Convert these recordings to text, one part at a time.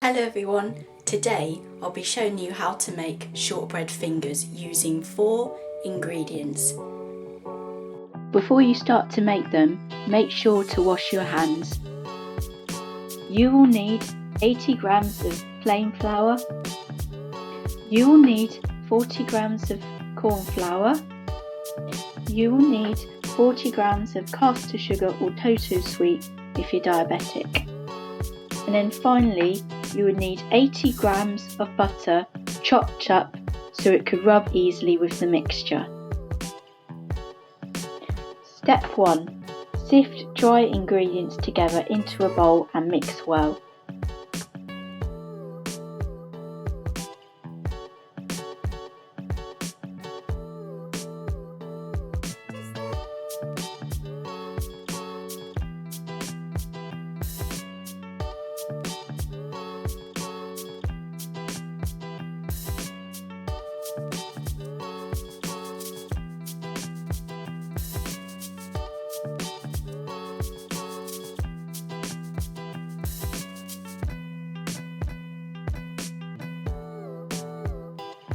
Hello everyone, today I'll be showing you how to make shortbread fingers using 4 ingredients. Before you start to make them, make sure to wash your hands. You will need 80 grams of plain flour. You will need 40 grams of corn flour. You will need 40 grams of caster sugar or total sweet if you're diabetic. And then finally, you would need 80 grams of butter chopped up so it could rub easily with the mixture. Step 1. Sift dry ingredients together into a bowl and mix well.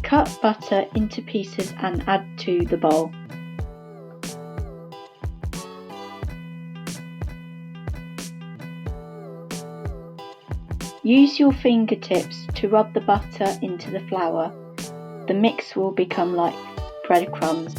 Cut butter into pieces and add to the bowl. Use your fingertips to rub the butter into the flour. The mix will become like breadcrumbs.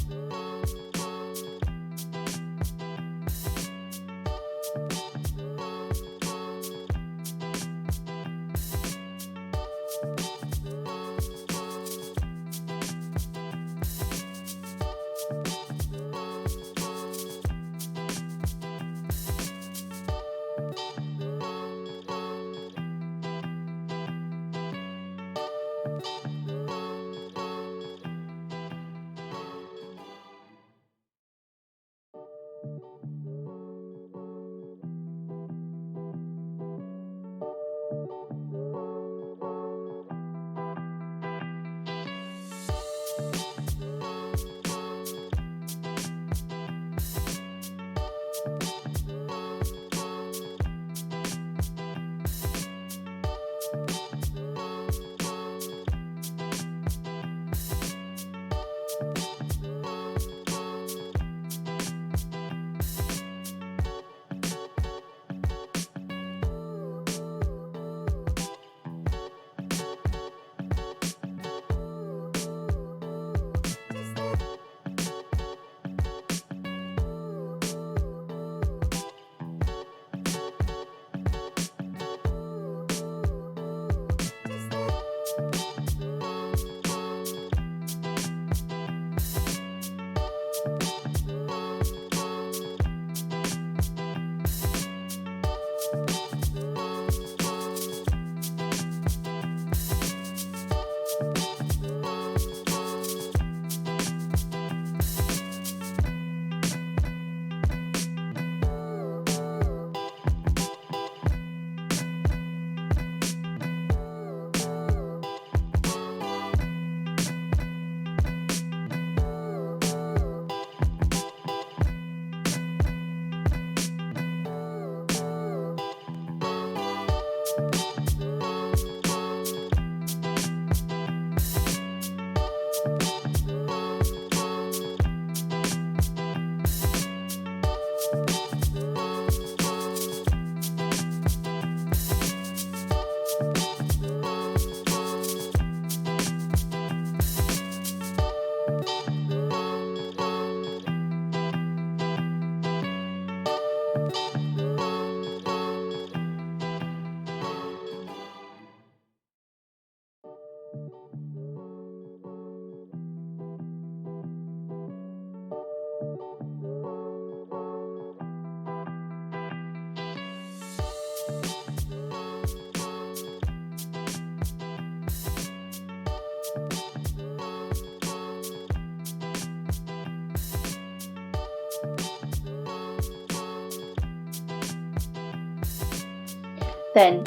Then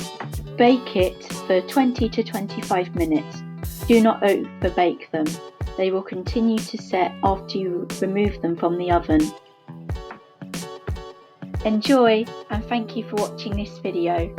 bake it for 20 to 25 minutes. Do not over bake them. They will continue to set after you remove them from the oven. Enjoy, and thank you for watching this video.